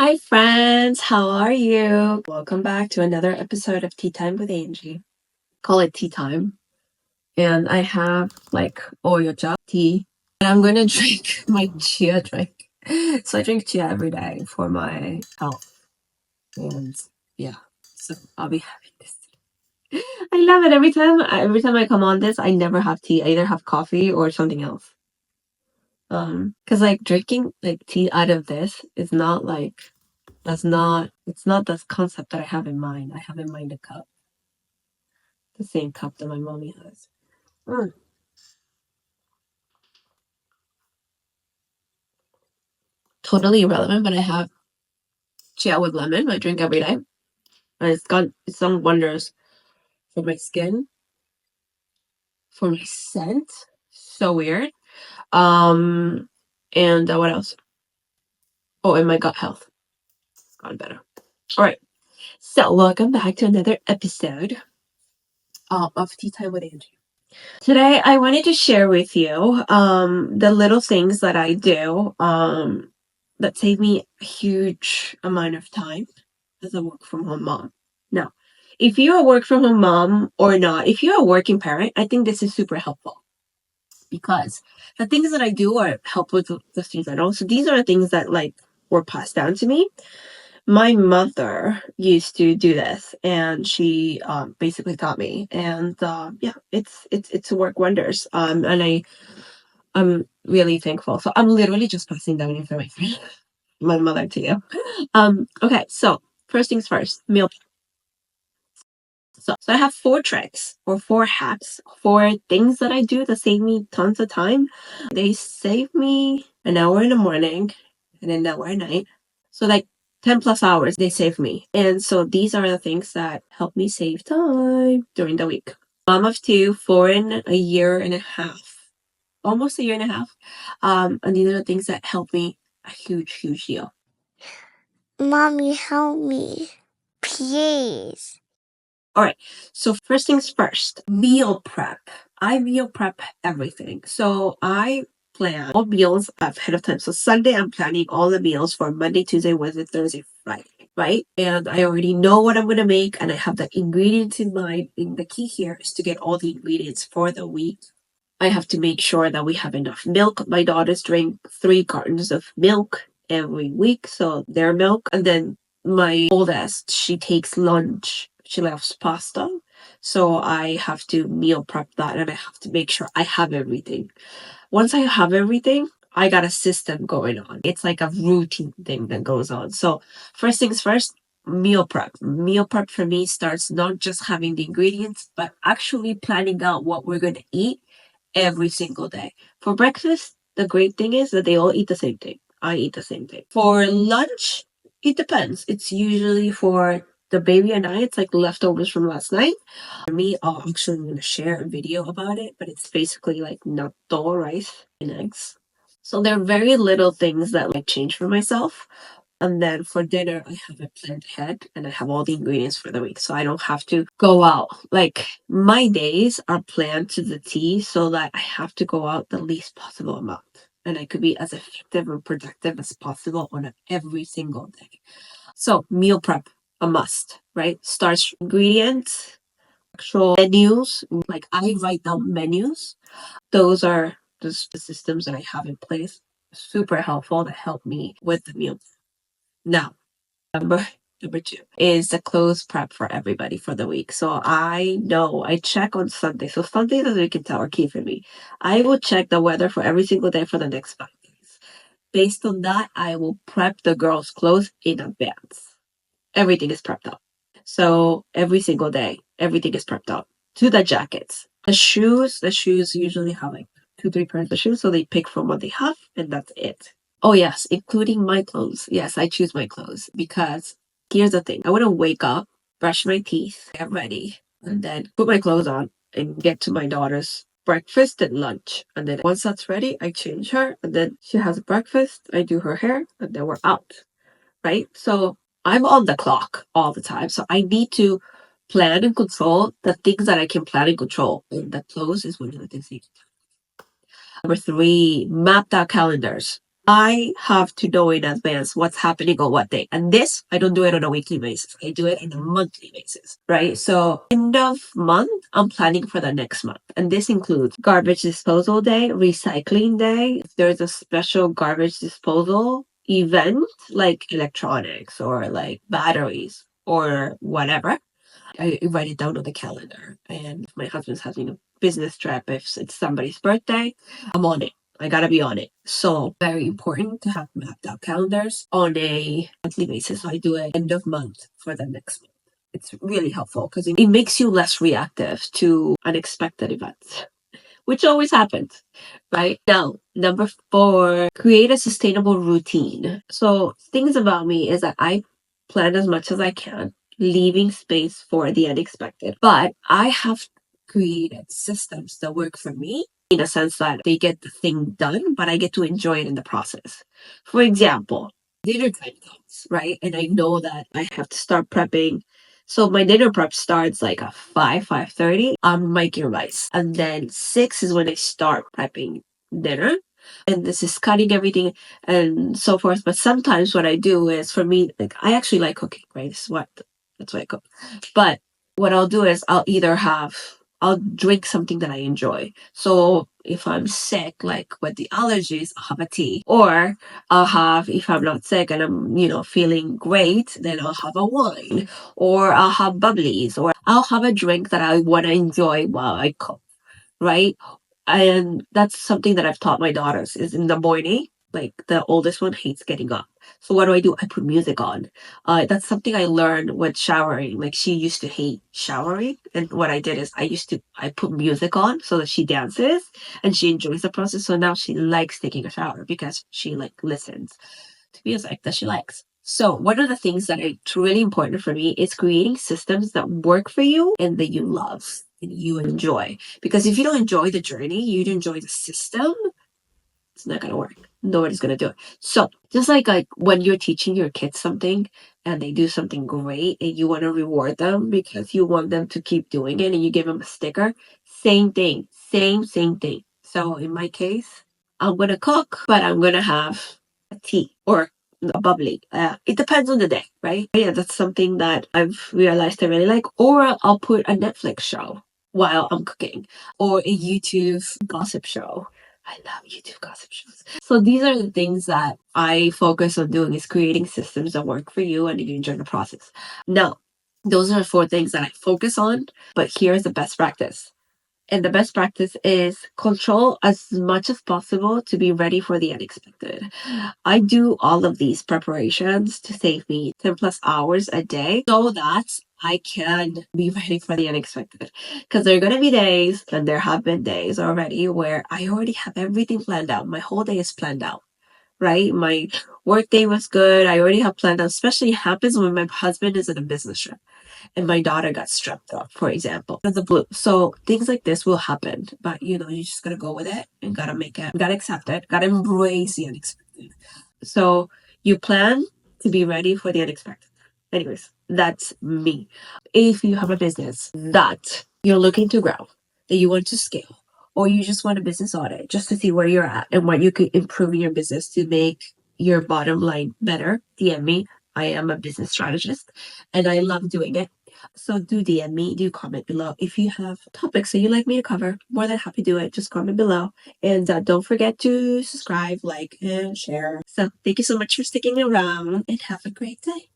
Hi friends, how are you? Welcome back to another episode of Tea Time with Angie. Call it tea time. And I have like oyocha tea. And I'm gonna drink my chia drink. So I drink chia every day for my health. And yeah, so I'll be having this tea. I love it. Every time I come on this, I never have tea. I either have coffee or something else. Because like drinking like tea out of this is not like it's not the concept that I have in mind. I have in mind a cup. The same cup that my mommy has. Mm. Totally irrelevant, but I have chia with lemon. I drink every day. And it's done wonders for my skin, for my scent. So weird. Um and what else? Oh, and my gut health. It's gotten better. Alright. So welcome back to another episode of Tea Time with Angie. Today I wanted to share with you the little things that I do that save me a huge amount of time as a work from home mom. Now, if you're a work from home mom or not, if you're a working parent, I think this is super helpful because the things that I do are help with the things I know. So these are the things that like were passed down to me. My mother used to do this, and she basically taught me. And yeah, it's worked wonders. And I'm really thankful. So I'm literally just passing down information, my mother to you. Okay, so first things first, meal. So I have 4 tricks or 4 hacks, 4 things that I do that save me tons of time. They save me an hour in the morning and an hour at night. So like 10+hours they save me. And so these are the things that help me save time during the week. Mom of 2, 4 in a year and a half. Almost a year and a half. And these are the things that help me a huge deal. Mommy, help me. Please. All right. So first things first, meal prep. I meal prep everything. So I plan all meals ahead of time. So Sunday, I'm planning all the meals for Monday, Tuesday, Wednesday, Thursday, Friday, right? And I already know what I'm going to make and I have the ingredients in mind. And the key here is to get all the ingredients for the week. I have to make sure that we have enough milk. My daughters drink 3 cartons of milk every week. So their milk. And then my oldest, she takes lunch. She loves pasta. So I have to meal prep that and I have to make sure I have everything. Once I have everything, I got a system going on. It's like a routine thing that goes on. So first things first, meal prep. Meal prep for me starts not just having the ingredients, but actually planning out what we're going to eat every single day. For breakfast, the great thing is that they all eat the same thing. I eat the same thing. For lunch, it depends. It's usually for the baby and I, it's like leftovers from last night. For me, I'm going to share a video about it, but it's basically like natto rice and eggs. So there are very little things that like change for myself. And then for dinner, I have it planned ahead and I have all the ingredients for the week. So I don't have to go out. Like my days are planned to the T so that I have to go out the least possible amount. And I could be as effective and productive as possible on every single day. So meal prep, a must, right? Starts ingredients, actual menus. Like I write down menus. Those are the systems that I have in place. Super helpful to help me with the meal. Now, number 2 is the clothes prep for everybody for the week. So I know I check on Sunday. So Sundays, as you can tell, are key for me. I will check the weather for every single day for the next 5 days. Based on that, I will prep the girls' clothes in advance. Everything is prepped up. So every single day, everything is prepped up to the jackets. The shoes usually have like 2, 3 pairs of shoes. So they pick from what they have and that's it. Oh yes, including my clothes. Yes, I choose my clothes because here's the thing. I want to wake up, brush my teeth, get ready, and then put my clothes on and get to my daughter's breakfast and lunch. And then once that's ready, I change her and then she has breakfast, I do her hair, and then we're out. Right? So I'm on the clock all the time. So I need to plan and control the things that I can plan and control. And the clothes is one of the things. Number 3, mapped out calendars. I have to know in advance what's happening on what day. And this, I don't do it on a weekly basis. I do it on a monthly basis, right? So end of month, I'm planning for the next month. And this includes garbage disposal day, recycling day. If there's a special garbage disposal event like electronics or like batteries or whatever, I write it down on the calendar. And if my husband's having a business trip, if it's somebody's birthday, I'm on it. I gotta be on it. So very important to have mapped out calendars on a monthly basis. So I do it end of month for the next month. It's really helpful because it makes you less reactive to unexpected events, which always happens, right? Now, number 4, create a sustainable routine. So things about me is that I plan as much as I can, leaving space for the unexpected. But I have created systems that work for me in a sense that they get the thing done, but I get to enjoy it in the process. For example, dinner time comes, right? And I know that I have to start prepping. So my dinner prep starts like at 5:30. I'm making rice. And then 6 is when I start prepping dinner. And this is cutting everything and so forth. But sometimes what I do is, for me, like, I actually like cooking, right? That's why I cook. But what I'll do is I'll drink something that I enjoy. So if I'm sick, like with the allergies, I'll have a tea. Or if I'm not sick and I'm, feeling great, then I'll have a wine. Or I'll have bubblies. Or I'll have a drink that I want to enjoy while I cook, right? And that's something that I've taught my daughters is in the morning. Like the oldest one hates getting up. So what do? I put music on. That's something I learned with showering. Like she used to hate showering. And what I did is I put music on so that she dances and she enjoys the process. So now she likes taking a shower because she like listens to music that she likes. So one of the things that it's really important for me is creating systems that work for you and that you love and you enjoy. Because if you don't enjoy the journey, you don't enjoy the system, it's not gonna work. Nobody's gonna do it. So just like when you're teaching your kids something and they do something great and you want to reward them because you want them to keep doing it and you give them a sticker, same thing. Same thing. So in my case, I'm gonna cook, but I'm gonna have a tea or a bubbly. It depends on the day, right? Yeah, that's something that I've realized I really like. Or I'll put a Netflix show while I'm cooking, or a YouTube gossip show. I love YouTube gossip shows. So these are the things that I focus on doing, is creating systems that work for you and you enjoy the process. Now, those are 4 things that I focus on, but here's the best practice. And the best practice is control as much as possible to be ready for the unexpected. I do all of these preparations to save me 10 plus hours a day so that I can be ready for the unexpected. Because there are going to be days, and there have been days already, where I already have everything planned out. My whole day is planned out, right? My work day was good. I already have planned out, especially happens when my husband is in a business trip and my daughter got strep throat, for example, out of the blue. So things like this will happen, but you just gotta go with it and gotta make it, gotta accept it, gotta embrace the unexpected. So you plan to be ready for the unexpected. Anyways, that's me. If you have a business that you're looking to grow, that you want to scale, or you just want a business audit just to see where you're at and what you could improve in your business to make your bottom line better, DM me. I am a business strategist and I love doing it. So do DM me, do comment below. If you have topics that you'd like me to cover, more than happy to do it. Just comment below. And don't forget to subscribe, like, and share. So thank you so much for sticking around and have a great day.